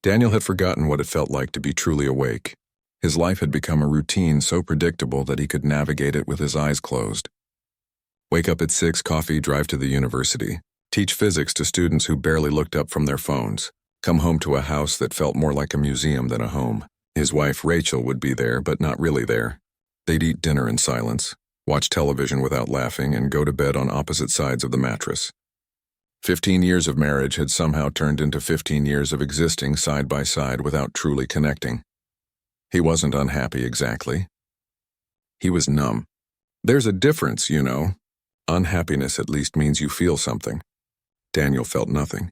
Daniel had forgotten what it felt like to be truly awake. His life had become a routine so predictable that he could navigate it with his eyes closed. Wake up at 6, coffee, drive to the university. Teach physics to students who barely looked up from their phones. Come home to a house that felt more like a museum than a home. His wife, Rachel, would be there, but not really there. They'd eat dinner in silence, watch television without laughing, and go to bed on opposite sides of the mattress. 15 years of marriage had somehow turned into 15 years of existing side by side without truly connecting. He wasn't unhappy exactly. He was numb. There's a difference, you know. Unhappiness at least means you feel something. Daniel felt nothing.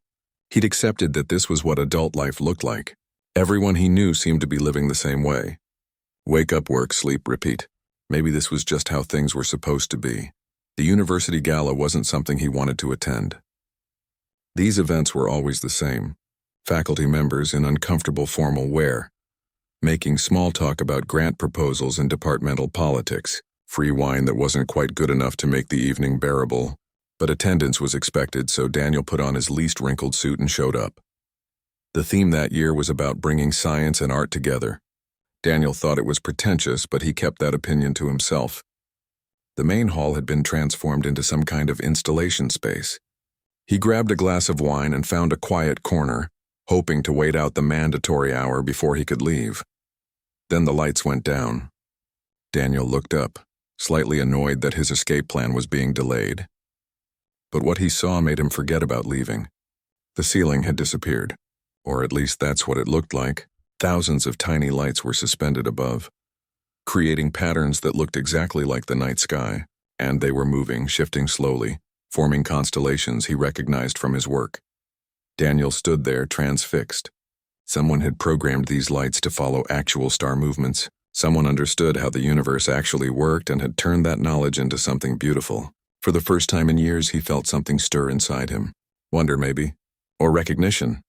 He'd accepted that this was what adult life looked like. Everyone he knew seemed to be living the same way. Wake up, work, sleep, repeat. Maybe this was just how things were supposed to be. The university gala wasn't something he wanted to attend. These events were always the same. Faculty members in uncomfortable formal wear, making small talk about grant proposals and departmental politics, free wine that wasn't quite good enough to make the evening bearable, but attendance was expected, so Daniel put on his least wrinkled suit and showed up. The theme that year was about bringing science and art together. Daniel thought it was pretentious, but he kept that opinion to himself. The main hall had been transformed into some kind of installation space. He grabbed a glass of wine and found a quiet corner, hoping to wait out the mandatory hour before he could leave. Then the lights went down. Daniel looked up, slightly annoyed that his escape plan was being delayed. But what he saw made him forget about leaving. The ceiling had disappeared, or at least that's what it looked like. Thousands of tiny lights were suspended above, creating patterns that looked exactly like the night sky, and they were moving, shifting slowly, forming constellations he recognized from his work. Daniel stood there, transfixed. Someone had programmed these lights to follow actual star movements. Someone understood how the universe actually worked and had turned that knowledge into something beautiful. For the first time in years, he felt something stir inside him. Wonder, maybe? Or recognition.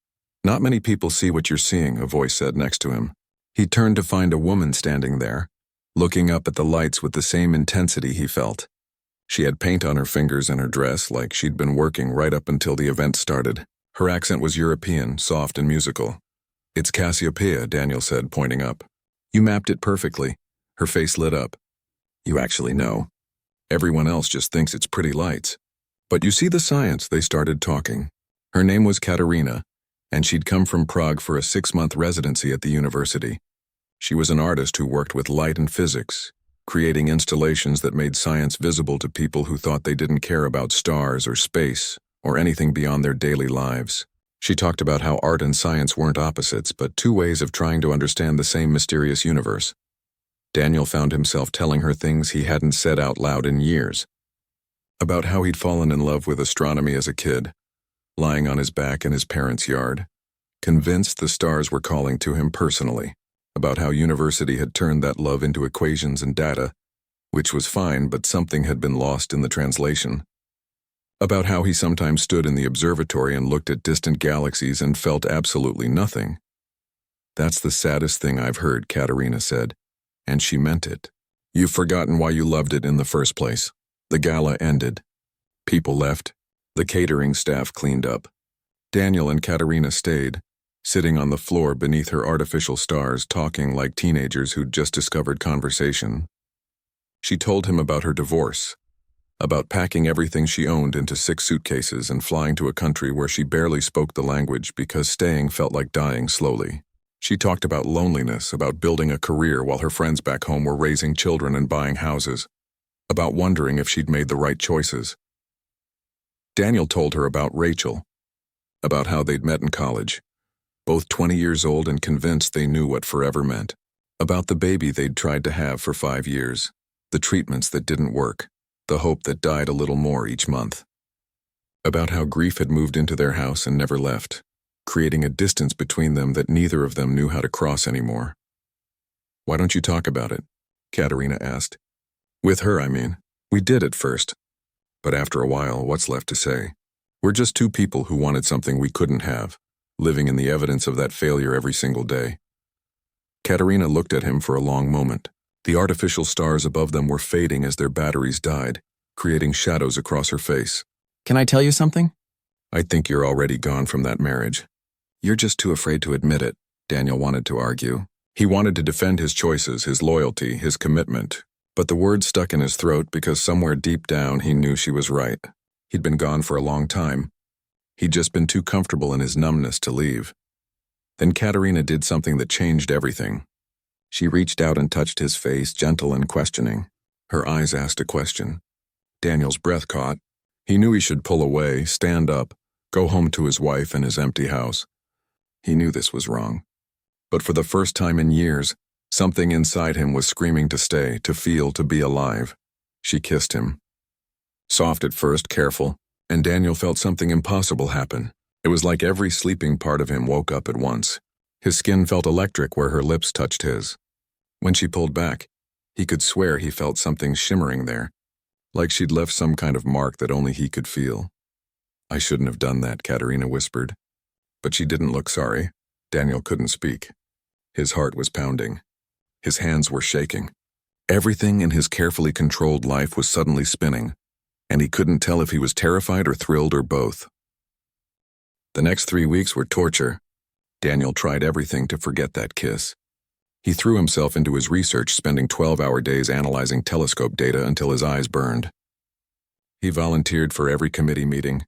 Not many people see what you're seeing, a voice said next to him. He turned to find a woman standing there, looking up at the lights with the same intensity he felt. She had paint on her fingers and her dress, like she'd been working right up until the event started. Her accent was European, soft and musical. "It's Cassiopeia," Daniel said, pointing up. "You mapped it perfectly." Her face lit up. "You actually know. Everyone else just thinks it's pretty lights. But you see the science," they started talking. Her name was Katerina, and she'd come from Prague for a 6-month residency at the university. She was an artist who worked with light and physics, creating installations that made science visible to people who thought they didn't care about stars or space or anything beyond their daily lives. She talked about how art and science weren't opposites, but two ways of trying to understand the same mysterious universe. Daniel found himself telling her things he hadn't said out loud in years. About how he'd fallen in love with astronomy as a kid, lying on his back in his parents' yard, convinced the stars were calling to him personally. About how university had turned that love into equations and data, which was fine, but something had been lost in the translation. About how he sometimes stood in the observatory and looked at distant galaxies and felt absolutely nothing. "That's the saddest thing I've heard," Katerina said, and she meant it. "You've forgotten why you loved it in the first place." The gala ended. People left. The catering staff cleaned up. Daniel and Katerina stayed, sitting on the floor beneath her artificial stars, talking like teenagers who'd just discovered conversation. She told him about her divorce, about packing everything she owned into 6 suitcases and flying to a country where she barely spoke the language because staying felt like dying slowly. She talked about loneliness, about building a career while her friends back home were raising children and buying houses, about wondering if she'd made the right choices. Daniel told her about Rachel, about how they'd met in college, both 20 years old and convinced they knew what forever meant, about the baby they'd tried to have for 5 years, the treatments that didn't work, the hope that died a little more each month, about how grief had moved into their house and never left, creating a distance between them that neither of them knew how to cross anymore. "Why don't you talk about it?" Katerina asked. "With her, I mean. We did at first. But after a while, what's left to say? We're just 2 people who wanted something we couldn't have, living in the evidence of that failure every single day." Katerina looked at him for a long moment. The artificial stars above them were fading as their batteries died, creating shadows across her face. "Can I tell you something?" "I think you're already gone from that marriage." You're just too afraid to admit it, Daniel wanted to argue. He wanted to defend his choices, his loyalty, his commitment. But the words stuck in his throat because somewhere deep down he knew she was right. He'd been gone for a long time. He'd just been too comfortable in his numbness to leave. Then Katerina did something that changed everything. She reached out and touched his face, gentle and questioning. Her eyes asked a question. Daniel's breath caught. He knew he should pull away, stand up, go home to his wife and his empty house. He knew this was wrong. But for the first time in years, something inside him was screaming to stay, to feel, to be alive. She kissed him. Soft at first, careful, and Daniel felt something impossible happen. It was like every sleeping part of him woke up at once. His skin felt electric where her lips touched his. When she pulled back, he could swear he felt something shimmering there, like she'd left some kind of mark that only he could feel. I shouldn't have done that, Katerina whispered. But she didn't look sorry. Daniel couldn't speak. His heart was pounding. His hands were shaking. Everything in his carefully controlled life was suddenly spinning, and he couldn't tell if he was terrified or thrilled or both. The next 3 weeks were torture. Daniel tried everything to forget that kiss. He threw himself into his research, spending 12-hour days analyzing telescope data until his eyes burned. He volunteered for every committee meeting,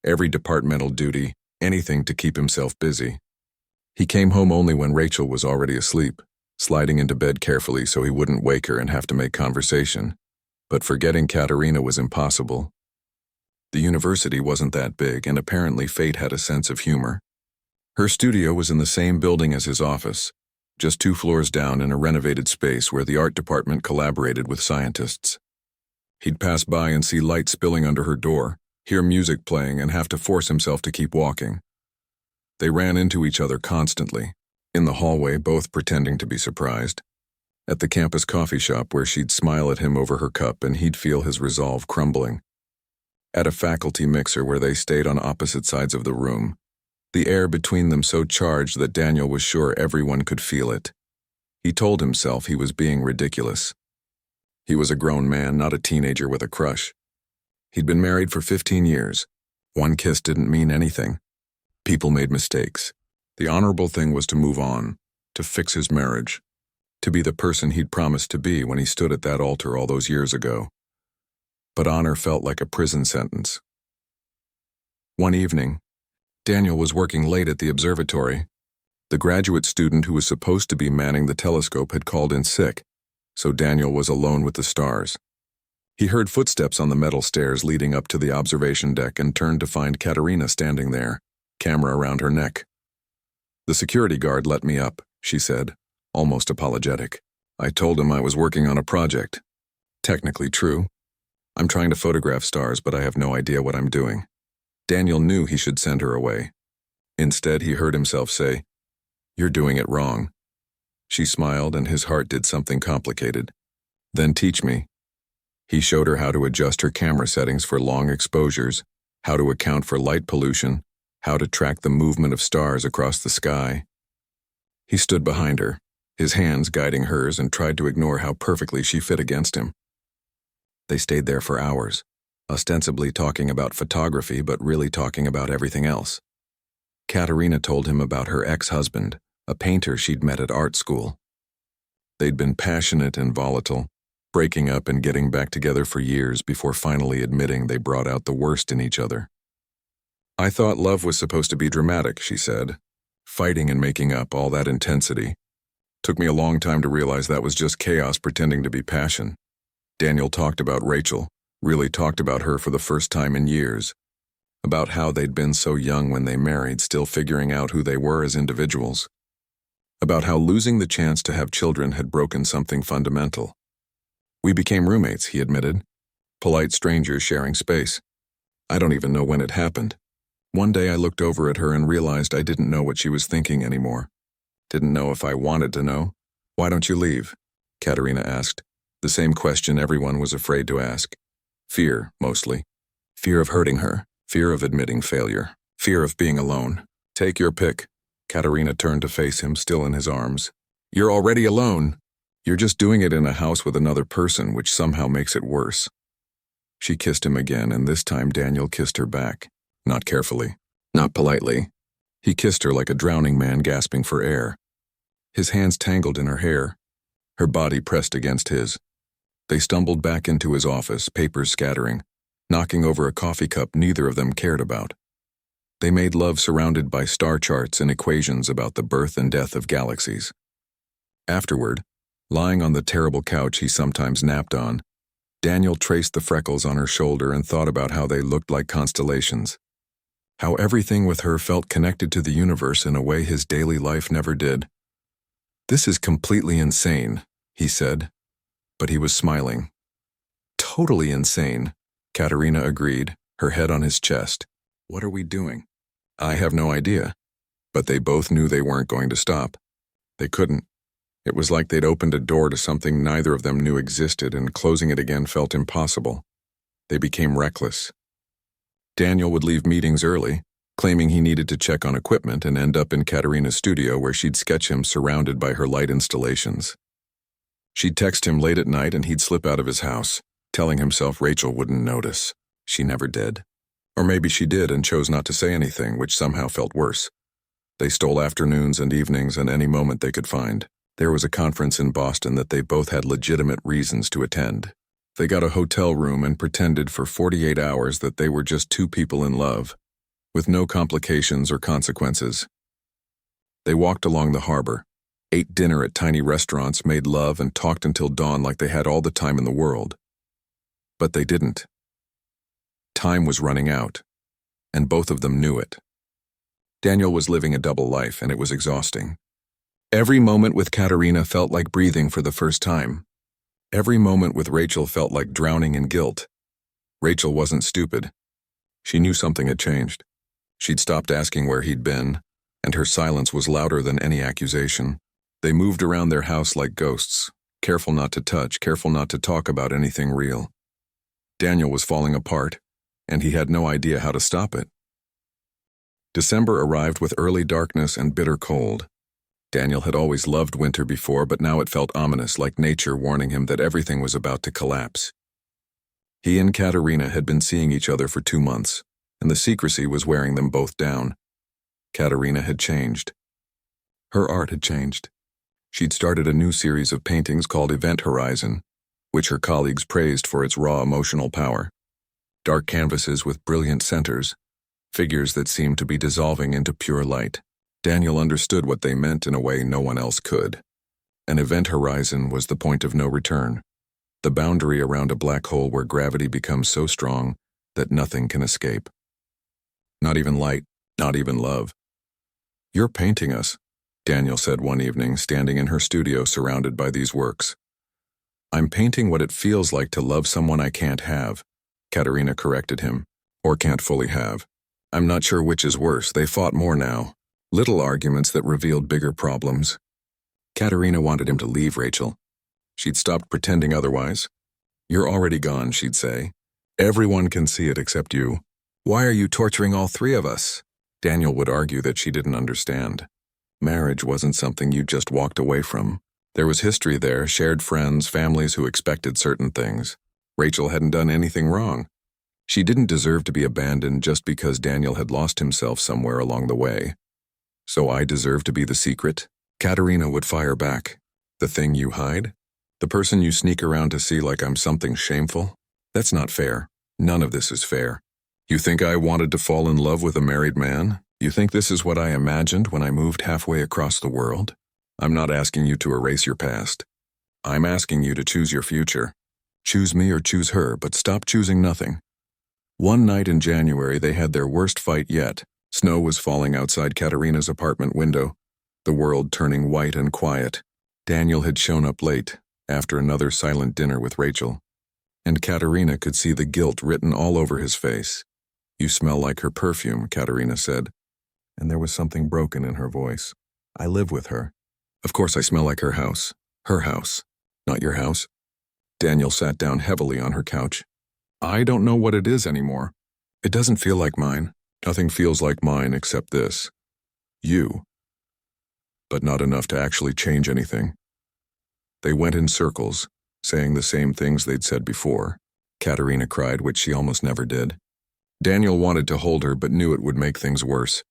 every departmental duty, anything to keep himself busy. He came home only when Rachel was already asleep, sliding into bed carefully so he wouldn't wake her and have to make conversation. But forgetting Katerina was impossible. The university wasn't that big, and apparently fate had a sense of humor. Her studio was in the same building as his office, just 2 floors down in a renovated space where the art department collaborated with scientists. He'd pass by and see light spilling under her door, hear music playing, and have to force himself to keep walking. They ran into each other constantly, in the hallway, both pretending to be surprised. At the campus coffee shop where she'd smile at him over her cup and he'd feel his resolve crumbling. At a faculty mixer where they stayed on opposite sides of the room, the air between them so charged that Daniel was sure everyone could feel it. He told himself he was being ridiculous. He was a grown man, not a teenager with a crush. He'd been married for 15 years. One kiss didn't mean anything. People made mistakes. The honorable thing was to move on, to fix his marriage, to be the person he'd promised to be when he stood at that altar all those years ago. But honor felt like a prison sentence. One evening, Daniel was working late at the observatory. The graduate student who was supposed to be manning the telescope had called in sick, so Daniel was alone with the stars. He heard footsteps on the metal stairs leading up to the observation deck and turned to find Katerina standing there, camera around her neck. "The security guard let me up," she said, almost apologetic. "I told him I was working on a project." Technically true. "I'm trying to photograph stars, but I have no idea what I'm doing." Daniel knew he should send her away. Instead, he heard himself say, "You're doing it wrong." She smiled, and his heart did something complicated. "Then teach me." He showed her how to adjust her camera settings for long exposures, how to account for light pollution, how to track the movement of stars across the sky. He stood behind her, his hands guiding hers, and tried to ignore how perfectly she fit against him. They stayed there for hours, ostensibly talking about photography but really talking about everything else. Katerina told him about her ex-husband, a painter she'd met at art school. They'd been passionate and volatile, breaking up and getting back together for years before finally admitting they brought out the worst in each other. "I thought love was supposed to be dramatic," she said. "Fighting and making up, all that intensity. Took me a long time to realize that was just chaos pretending to be passion." Daniel talked about Rachel, really talked about her for the first time in years, about how they'd been so young when they married, still figuring out who they were as individuals, about how losing the chance to have children had broken something fundamental. "We became roommates," he admitted, "polite strangers sharing space. I don't even know when it happened. One day I looked over at her and realized I didn't know what she was thinking anymore. Didn't know if I wanted to know. Why don't you leave?" Katerina asked, the same question everyone was afraid to ask. Fear, mostly. Fear of hurting her, fear of admitting failure, fear of being alone. "Take your pick." Katerina turned to face him, still in his arms. "You're already alone. You're just doing it in a house with another person, which somehow makes it worse." She kissed him again, and this time Daniel kissed her back. Not carefully, not politely. He kissed her like a drowning man gasping for air. His hands tangled in her hair, her body pressed against his. They stumbled back into his office, papers scattering, knocking over a coffee cup neither of them cared about. They made love surrounded by star charts and equations about the birth and death of galaxies. Afterward, lying on the terrible couch he sometimes napped on, Daniel traced the freckles on her shoulder and thought about how they looked like constellations. How everything with her felt connected to the universe in a way his daily life never did. "This is completely insane," he said, but he was smiling. "Totally insane," Katerina agreed, her head on his chest. "What are we doing?" "I have no idea." But they both knew they weren't going to stop. They couldn't. It was like they'd opened a door to something neither of them knew existed, and closing it again felt impossible. They became reckless. Daniel would leave meetings early, claiming he needed to check on equipment, and end up in Katerina's studio where she'd sketch him surrounded by her light installations. She'd text him late at night and he'd slip out of his house, telling himself Rachel wouldn't notice. She never did. Or maybe she did and chose not to say anything, which somehow felt worse. They stole afternoons and evenings and any moment they could find. There was a conference in Boston that they both had legitimate reasons to attend. They got a hotel room and pretended for 48 hours that they were just two people in love, with no complications or consequences. They walked along the harbor, ate dinner at tiny restaurants, made love, and talked until dawn like they had all the time in the world. But they didn't. Time was running out, and both of them knew it. Daniel was living a double life, and it was exhausting. Every moment with Katerina felt like breathing for the first time. Every moment with Rachel felt like drowning in guilt. Rachel wasn't stupid. She knew something had changed. She'd stopped asking where he'd been, and her silence was louder than any accusation. They moved around their house like ghosts, careful not to touch, careful not to talk about anything real. Daniel was falling apart, and he had no idea how to stop it. December arrived with early darkness and bitter cold. Daniel had always loved winter before, but now it felt ominous, like nature warning him that everything was about to collapse. He and Katerina had been seeing each other for 2 months, and the secrecy was wearing them both down. Katerina had changed. Her art had changed. She'd started a new series of paintings called Event Horizon, which her colleagues praised for its raw emotional power. Dark canvases with brilliant centers, figures that seemed to be dissolving into pure light. Daniel understood what they meant in a way no one else could. An event horizon was the point of no return, the boundary around a black hole where gravity becomes so strong that nothing can escape. Not even light, not even love. "You're painting us," Daniel said one evening, standing in her studio surrounded by these works. "I'm painting what it feels like to love someone I can't have," Katerina corrected him, "or can't fully have. I'm not sure which is worse." They fought more now. Little arguments that revealed bigger problems. Katerina wanted him to leave Rachel. She'd stopped pretending otherwise. "You're already gone," she'd say. "Everyone can see it except you. Why are you torturing all 3 of us?" Daniel would argue that she didn't understand. Marriage wasn't something you just walked away from. There was history there, shared friends, families who expected certain things. Rachel hadn't done anything wrong. She didn't deserve to be abandoned just because Daniel had lost himself somewhere along the way. "So I deserve to be the secret?" Katerina would fire back. "The thing you hide? The person you sneak around to see like I'm something shameful? That's not fair. None of this is fair. You think I wanted to fall in love with a married man? You think this is what I imagined when I moved halfway across the world? I'm not asking you to erase your past. I'm asking you to choose your future. Choose me or choose her, but stop choosing nothing." One night in January, they had their worst fight yet. Snow was falling outside Katerina's apartment window, the world turning white and quiet. Daniel had shown up late, after another silent dinner with Rachel, and Katerina could see the guilt written all over his face. "You smell like her perfume," Katerina said, and there was something broken in her voice. "I live with her. Of course I smell like her house. Her house, not your house." Daniel sat down heavily on her couch. "I don't know what it is anymore. It doesn't feel like mine. Nothing feels like mine except this. You. But not enough to actually change anything." They went in circles, saying the same things they'd said before. Katerina cried, which she almost never did. Daniel wanted to hold her but knew it would make things worse.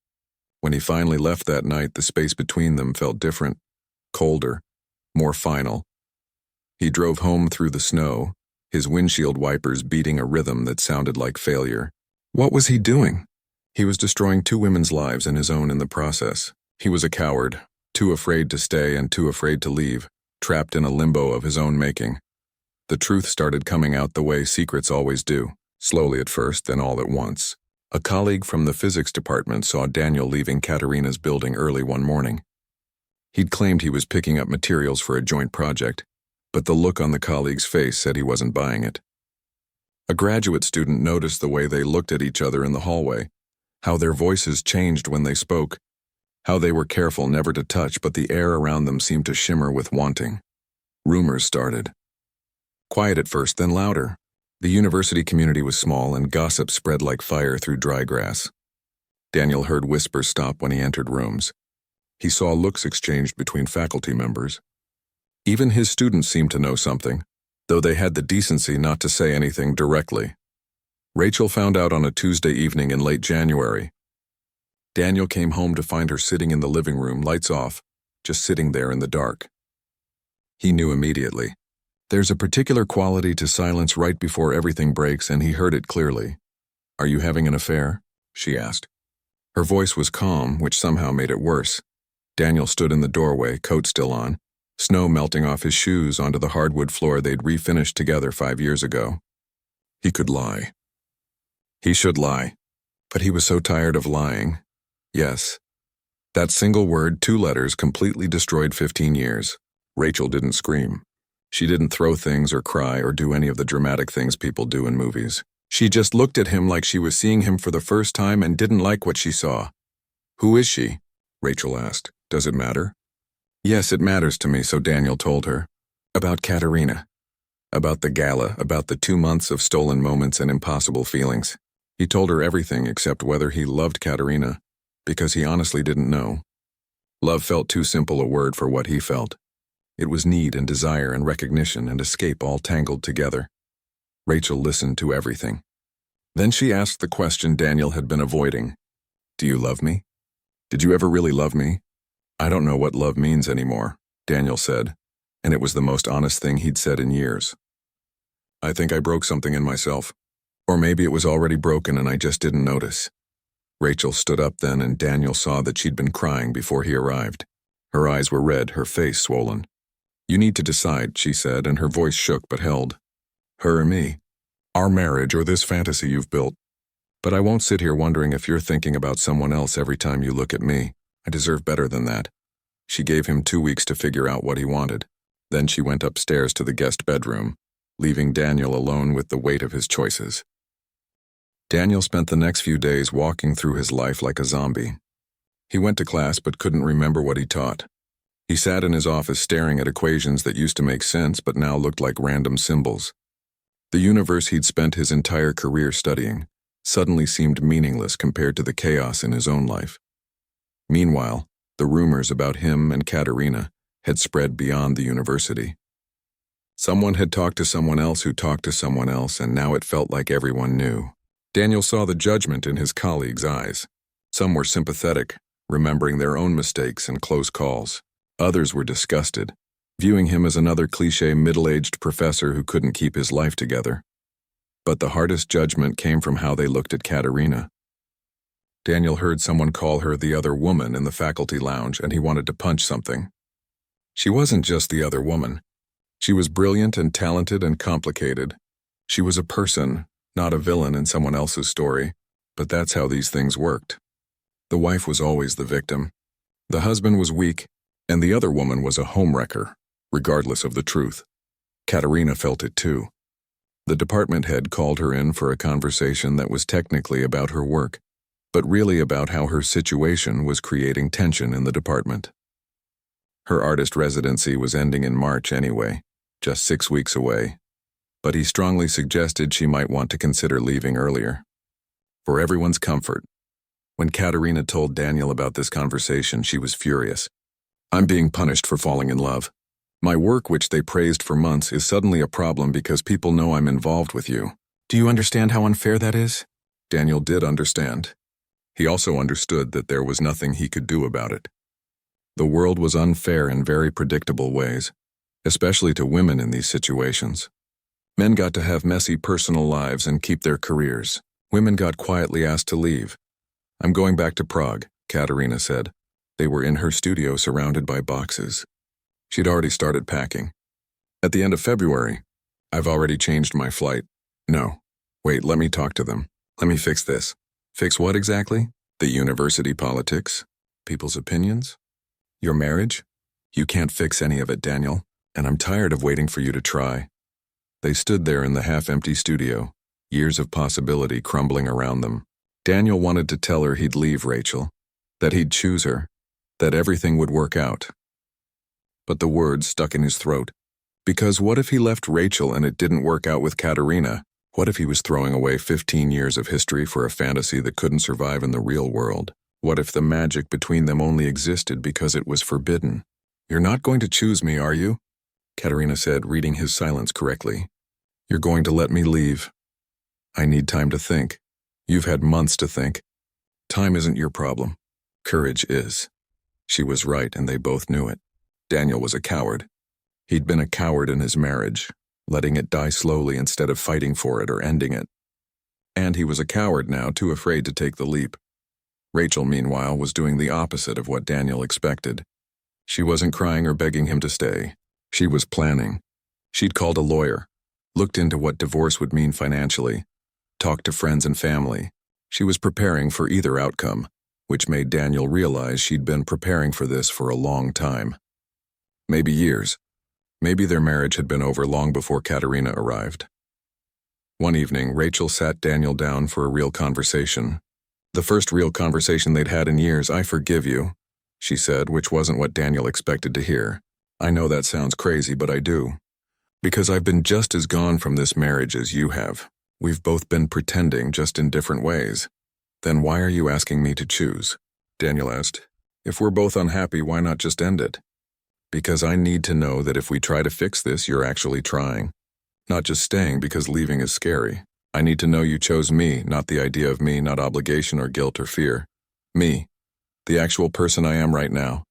When he finally left that night, the space between them felt different, colder, more final. He drove home through the snow, his windshield wipers beating a rhythm that sounded like failure. What was he doing? He was destroying 2 women's lives and his own in the process. He was a coward, too afraid to stay and too afraid to leave, trapped in a limbo of his own making. The truth started coming out the way secrets always do, slowly at first, then all at once. A colleague from the physics department saw Daniel leaving Katerina's building early one morning. He'd claimed he was picking up materials for a joint project, but the look on the colleague's face said he wasn't buying it. A graduate student noticed the way they looked at each other in the hallway, how their voices changed when they spoke, how they were careful never to touch, but the air around them seemed to shimmer with wanting. Rumors started. Quiet at first, then louder. The university community was small, and gossip spread like fire through dry grass. Daniel heard whispers stop when he entered rooms. He saw looks exchanged between faculty members. Even his students seemed to know something, though they had the decency not to say anything directly. Rachel found out on a Tuesday evening in late January. Daniel came home to find her sitting in the living room, lights off, just sitting there in the dark. He knew immediately. There's a particular quality to silence right before everything breaks, and he heard it clearly. "Are you having an affair?" she asked. Her voice was calm, which somehow made it worse. Daniel stood in the doorway, coat still on, snow melting off his shoes onto the hardwood floor they'd refinished together 5 years ago. He could lie. He should lie. But he was so tired of lying. Yes. That single word, 2 letters, completely destroyed 15 years. Rachel didn't scream. She didn't throw things or cry or do any of the dramatic things people do in movies. She just looked at him like she was seeing him for the first time and didn't like what she saw. "Who is she?" Rachel asked. "Does it matter?" "Yes, it matters to me," so Daniel told her. About Katerina. About the gala, about the 2 months of stolen moments and impossible feelings. He told her everything except whether he loved Katerina, because he honestly didn't know. Love felt too simple a word for what he felt. It was need and desire and recognition and escape all tangled together. Rachel listened to everything. Then she asked the question Daniel had been avoiding. "Do you love me? Did you ever really love me?" "I don't know what love means anymore," Daniel said, and it was the most honest thing he'd said in years. "I think I broke something in myself. Or maybe it was already broken and I just didn't notice." Rachel stood up then, and Daniel saw that she'd been crying before he arrived. Her eyes were red, her face swollen. "You need to decide," she said, and her voice shook but held. "Her or me? Our marriage or this fantasy you've built? But I won't sit here wondering if you're thinking about someone else every time you look at me. I deserve better than that." She gave him 2 weeks to figure out what he wanted. Then she went upstairs to the guest bedroom, leaving Daniel alone with the weight of his choices. Daniel spent the next few days walking through his life like a zombie. He went to class but couldn't remember what he taught. He sat in his office staring at equations that used to make sense but now looked like random symbols. The universe he'd spent his entire career studying suddenly seemed meaningless compared to the chaos in his own life. Meanwhile, the rumors about him and Katerina had spread beyond the university. Someone had talked to someone else who talked to someone else, and now it felt like everyone knew. Daniel saw the judgment in his colleagues' eyes. Some were sympathetic, remembering their own mistakes and close calls. Others were disgusted, viewing him as another cliché middle-aged professor who couldn't keep his life together. But the hardest judgment came from how they looked at Katerina. Daniel heard someone call her the other woman in the faculty lounge, and he wanted to punch something. She wasn't just the other woman. She was brilliant and talented and complicated. She was a person, not a villain in someone else's story, but that's how these things worked. The wife was always the victim. The husband was weak, and the other woman was a homewrecker, regardless of the truth. Katerina felt it too. The department head called her in for a conversation that was technically about her work, but really about how her situation was creating tension in the department. Her artist residency was ending in March anyway, just 6 weeks away, but he strongly suggested she might want to consider leaving earlier. For everyone's comfort, when Katerina told Daniel about this conversation, she was furious. "I'm being punished for falling in love. My work, which they praised for months, is suddenly a problem because people know I'm involved with you. Do you understand how unfair that is?" Daniel did understand. He also understood that there was nothing he could do about it. The world was unfair in very predictable ways, especially to women in these situations. Men got to have messy personal lives and keep their careers. Women got quietly asked to leave. "I'm going back to Prague," Katerina said. They were in her studio surrounded by boxes. She'd already started packing. "At the end of February. I've already changed my flight." "No. Wait, let me talk to them. Let me fix this." "Fix what exactly? The university politics? People's opinions? Your marriage? You can't fix any of it, Daniel, and I'm tired of waiting for you to try." They stood there in the half-empty studio, years of possibility crumbling around them. Daniel wanted to tell her he'd leave Rachel, that he'd choose her, that everything would work out. But the words stuck in his throat. Because what if he left Rachel and it didn't work out with Katerina? What if he was throwing away 15 years of history for a fantasy that couldn't survive in the real world? What if the magic between them only existed because it was forbidden? "You're not going to choose me, are you?" Katerina said, reading his silence correctly. "You're going to let me leave. I need time to think. You've had months to think. Time isn't your problem. Courage is." She was right, and they both knew it. Daniel was a coward. He'd been a coward in his marriage, letting it die slowly instead of fighting for it or ending it. And he was a coward now, too afraid to take the leap. Rachel, meanwhile, was doing the opposite of what Daniel expected. She wasn't crying or begging him to stay. She was planning. She'd called a lawyer, looked into what divorce would mean financially, talked to friends and family. She was preparing for either outcome, which made Daniel realize she'd been preparing for this for a long time. Maybe years. Maybe their marriage had been over long before Katerina arrived. One evening, Rachel sat Daniel down for a real conversation. The first real conversation they'd had in years. "I forgive you," she said, which wasn't what Daniel expected to hear. "I know that sounds crazy, but I do. Because I've been just as gone from this marriage as you have. We've both been pretending, just in different ways." "Then why are you asking me to choose?" Daniel asked. "If we're both unhappy, why not just end it?" "Because I need to know that if we try to fix this, you're actually trying. Not just staying because leaving is scary. I need to know you chose me, not the idea of me, not obligation or guilt or fear. Me. The actual person I am right now."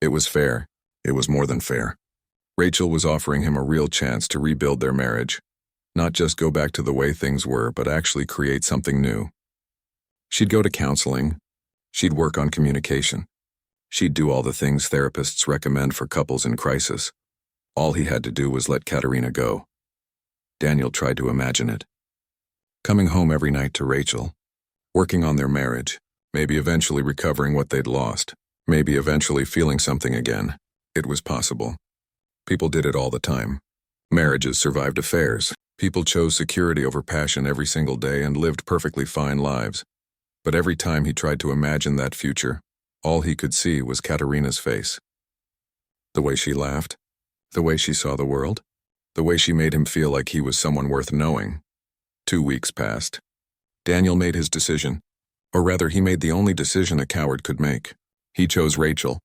It was fair. It was more than fair. Rachel was offering him a real chance to rebuild their marriage. Not just go back to the way things were, but actually create something new. She'd go to counseling. She'd work on communication. She'd do all the things therapists recommend for couples in crisis. All he had to do was let Katerina go. Daniel tried to imagine it. Coming home every night to Rachel. Working on their marriage. Maybe eventually recovering what they'd lost. Maybe eventually feeling something again. It was possible. People did it all the time. Marriages survived affairs. People chose security over passion every single day and lived perfectly fine lives. But every time he tried to imagine that future, all he could see was Katerina's face. The way she laughed, the way she saw the world, the way she made him feel like he was someone worth knowing. 2 weeks passed. Daniel made his decision, or rather he made the only decision a coward could make. He chose Rachel.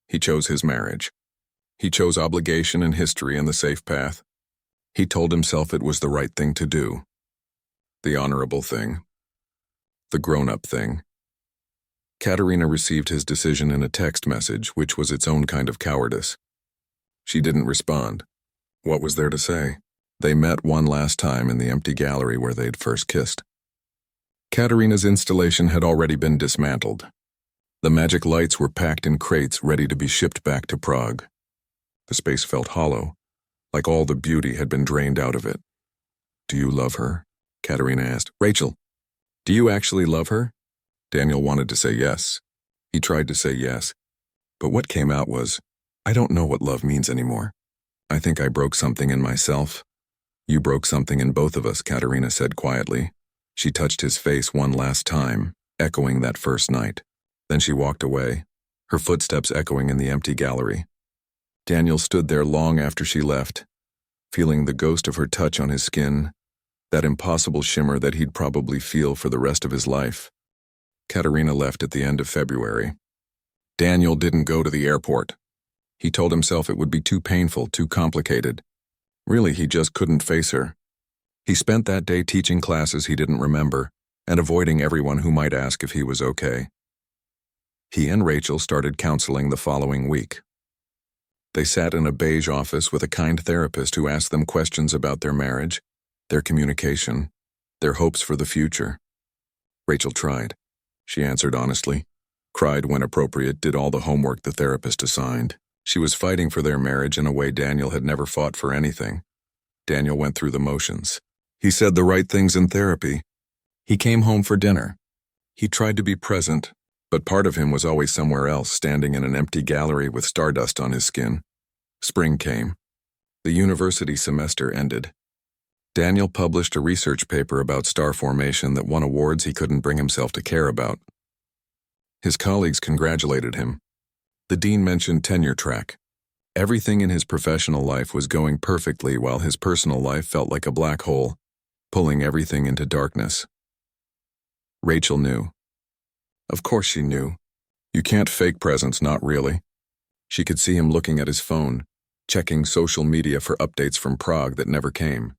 He chose his marriage. He chose obligation and history and the safe path. He told himself it was the right thing to do. The honorable thing. The grown-up thing. Katerina received his decision in a text message, which was its own kind of cowardice. She didn't respond. What was there to say? They met one last time in the empty gallery where they'd first kissed. Katerina's installation had already been dismantled. The magic lights were packed in crates ready to be shipped back to Prague. The space felt hollow, like all the beauty had been drained out of it. "Do you love her?" Katerina asked. "Rachel, do you actually love her?" Daniel wanted to say yes. He tried to say yes. But what came out was, "I don't know what love means anymore. I think I broke something in myself." "You broke something in both of us," Katerina said quietly. She touched his face one last time, echoing that first night. Then she walked away, her footsteps echoing in the empty gallery. Daniel stood there long after she left, feeling the ghost of her touch on his skin, that impossible shimmer that he'd probably feel for the rest of his life. Katerina left at the end of February. Daniel didn't go to the airport. He told himself it would be too painful, too complicated. Really, he just couldn't face her. He spent that day teaching classes he didn't remember, and avoiding everyone who might ask if he was okay. He and Rachel started counseling the following week. They sat in a beige office with a kind therapist who asked them questions about their marriage, their communication, their hopes for the future. Rachel tried. She answered honestly, cried when appropriate, did all the homework the therapist assigned. She was fighting for their marriage in a way Daniel had never fought for anything. Daniel went through the motions. He said the right things in therapy. He came home for dinner. He tried to be present, but part of him was always somewhere else, standing in an empty gallery with stardust on his skin. Spring came. The university semester ended. Daniel published a research paper about star formation that won awards he couldn't bring himself to care about. His colleagues congratulated him. The dean mentioned tenure track. Everything in his professional life was going perfectly while his personal life felt like a black hole, pulling everything into darkness. Rachel knew. Of course she knew. You can't fake presence, not really. She could see him looking at his phone, checking social media for updates from Prague that never came.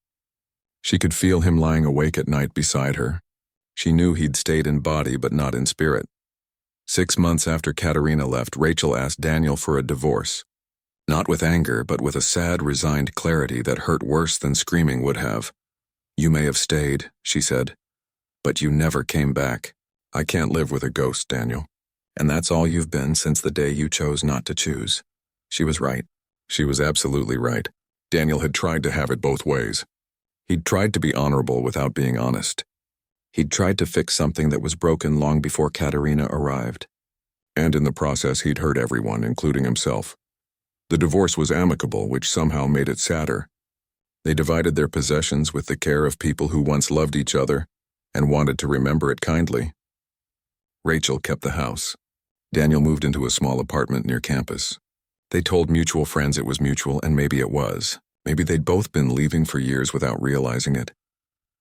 She could feel him lying awake at night beside her. She knew he'd stayed in body but not in spirit. 6 months after Katerina left, Rachel asked Daniel for a divorce. Not with anger, but with a sad, resigned clarity that hurt worse than screaming would have. You may have stayed, she said, but you never came back. I can't live with a ghost, Daniel. And that's all you've been since the day you chose not to choose. She was right. She was absolutely right. Daniel had tried to have it both ways. He'd tried to be honorable without being honest. He'd tried to fix something that was broken long before Katerina arrived. And in the process, he'd hurt everyone, including himself. The divorce was amicable, which somehow made it sadder. They divided their possessions with the care of people who once loved each other and wanted to remember it kindly. Rachel kept the house. Daniel moved into a small apartment near campus. They told mutual friends it was mutual, and maybe it was. Maybe they'd both been leaving for years without realizing it.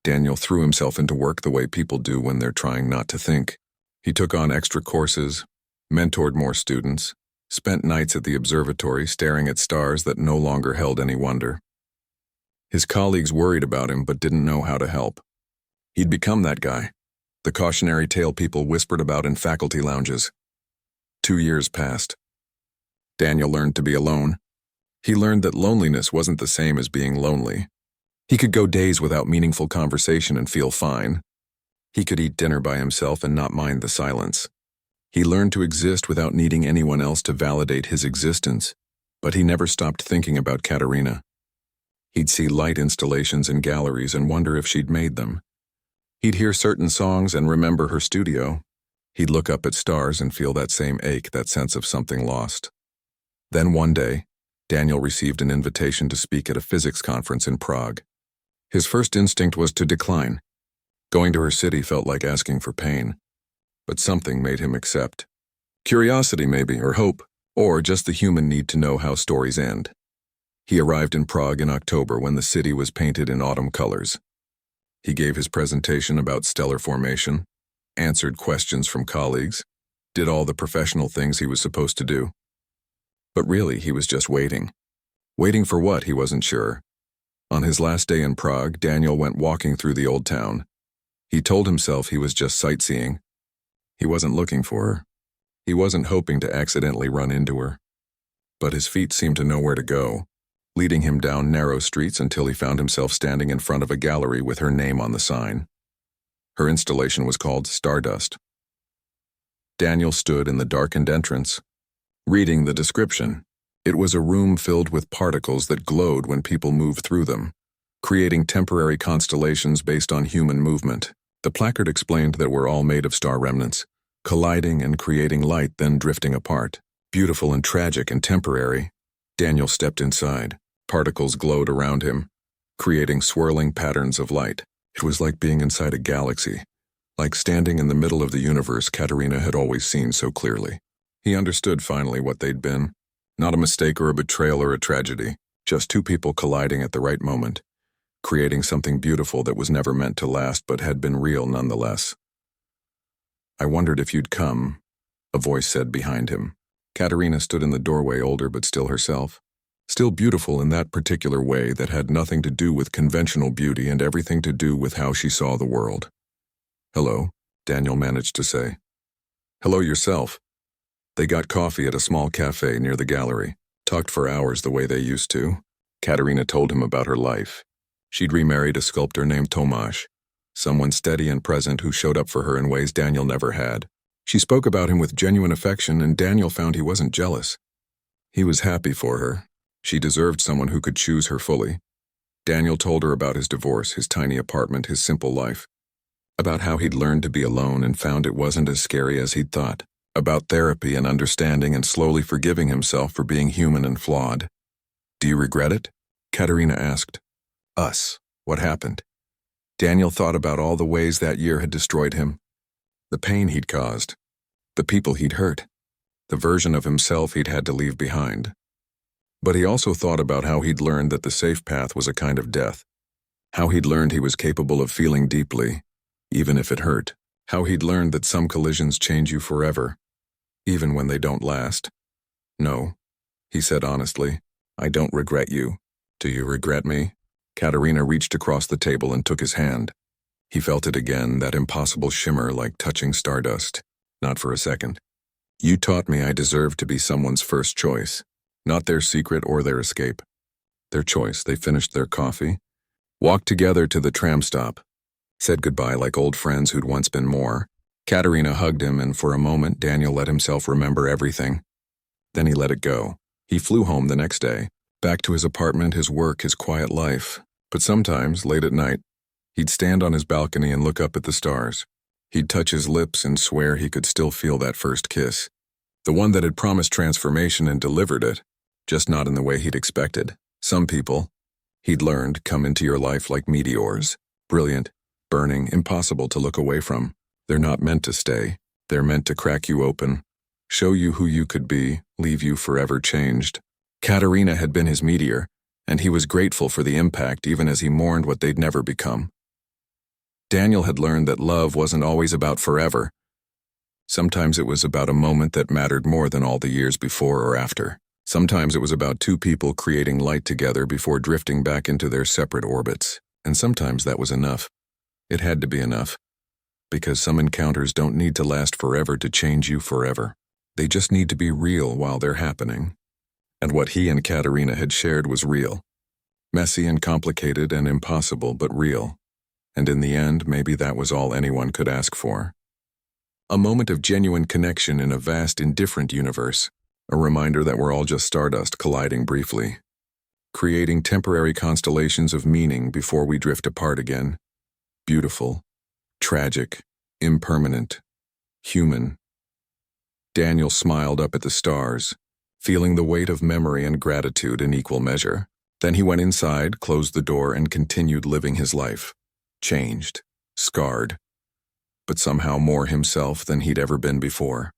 Daniel threw himself into work the way people do when they're trying not to think. He took on extra courses, mentored more students, spent nights at the observatory staring at stars that no longer held any wonder. His colleagues worried about him but didn't know how to help. He'd become that guy, the cautionary tale people whispered about in faculty lounges. 2 years passed. Daniel learned to be alone. He learned that loneliness wasn't the same as being lonely. He could go days without meaningful conversation and feel fine. He could eat dinner by himself and not mind the silence. He learned to exist without needing anyone else to validate his existence, but he never stopped thinking about Katerina. He'd see light installations in galleries and wonder if she'd made them. He'd hear certain songs and remember her studio. He'd look up at stars and feel that same ache, that sense of something lost. Then one day, Daniel received an invitation to speak at a physics conference in Prague. His first instinct was to decline. Going to her city felt like asking for pain. But something made him accept. Curiosity maybe, or hope, or just the human need to know how stories end. He arrived in Prague in October when the city was painted in autumn colors. He gave his presentation about stellar formation, answered questions from colleagues, did all the professional things he was supposed to do. But really, he was just waiting. Waiting for what, he wasn't sure. On his last day in Prague, Daniel went walking through the old town. He told himself he was just sightseeing. He wasn't looking for her. He wasn't hoping to accidentally run into her. But his feet seemed to know where to go, leading him down narrow streets until he found himself standing in front of a gallery with her name on the sign. Her installation was called Stardust. Daniel stood in the darkened entrance, reading the description. It was a room filled with particles that glowed when people moved through them, creating temporary constellations based on human movement. The placard explained that we're all made of star remnants, colliding and creating light, then drifting apart. Beautiful and tragic and temporary. Daniel stepped inside. Particles glowed around him, creating swirling patterns of light. It was like being inside a galaxy, like standing in the middle of the universe Katerina had always seen so clearly. He understood finally what they'd been. Not a mistake or a betrayal or a tragedy, just two people colliding at the right moment, creating something beautiful that was never meant to last but had been real nonetheless. I wondered if you'd come, a voice said behind him. Katerina stood in the doorway, older but still herself. Still beautiful in that particular way that had nothing to do with conventional beauty and everything to do with how she saw the world. Hello, Daniel managed to say. Hello yourself. They got coffee at a small cafe near the gallery, talked for hours the way they used to. Katerina told him about her life. She'd remarried a sculptor named Tomasz, someone steady and present who showed up for her in ways Daniel never had. She spoke about him with genuine affection, and Daniel found he wasn't jealous. He was happy for her. She deserved someone who could choose her fully. Daniel told her about his divorce, his tiny apartment, his simple life. About how he'd learned to be alone and found it wasn't as scary as he'd thought. About therapy and understanding and slowly forgiving himself for being human and flawed. Do you regret it? Katerina asked. Us. What happened? Daniel thought about all the ways that year had destroyed him. The pain he'd caused. The people he'd hurt. The version of himself he'd had to leave behind. But he also thought about how he'd learned that the safe path was a kind of death. How he'd learned he was capable of feeling deeply, even if it hurt. How he'd learned that some collisions change you forever, even when they don't last. No, he said honestly, I don't regret you. Do you regret me? Katerina reached across the table and took his hand. He felt it again, that impossible shimmer like touching stardust. Not for a second. You taught me I deserved to be someone's first choice, not their secret or their escape. Their choice. They finished their coffee, walked together to the tram stop, said goodbye like old friends who'd once been more. Katerina hugged him, and for a moment Daniel let himself remember everything. Then he let it go. He flew home the next day, back to his apartment, his work, his quiet life. But sometimes, late at night, he'd stand on his balcony and look up at the stars. He'd touch his lips and swear he could still feel that first kiss. The one that had promised transformation and delivered it, just not in the way he'd expected. Some people, he'd learned, come into your life like meteors. Brilliant, burning, impossible to look away from. They're not meant to stay. They're meant to crack you open, show you who you could be, leave you forever changed. Katerina had been his meteor, and he was grateful for the impact even as he mourned what they'd never become. Daniel had learned that love wasn't always about forever. Sometimes it was about a moment that mattered more than all the years before or after. Sometimes it was about two people creating light together before drifting back into their separate orbits. And sometimes that was enough. It had to be enough. Because some encounters don't need to last forever to change you forever. They just need to be real while they're happening. And what he and Katerina had shared was real. Messy and complicated and impossible, but real. And in the end, maybe that was all anyone could ask for. A moment of genuine connection in a vast, indifferent universe. A reminder that we're all just stardust colliding briefly. Creating temporary constellations of meaning before we drift apart again. Beautiful. Tragic. Impermanent. Human. Daniel smiled up at the stars, feeling the weight of memory and gratitude in equal measure. Then he went inside, closed the door, and continued living his life. Changed, scarred, but somehow more himself than he'd ever been before.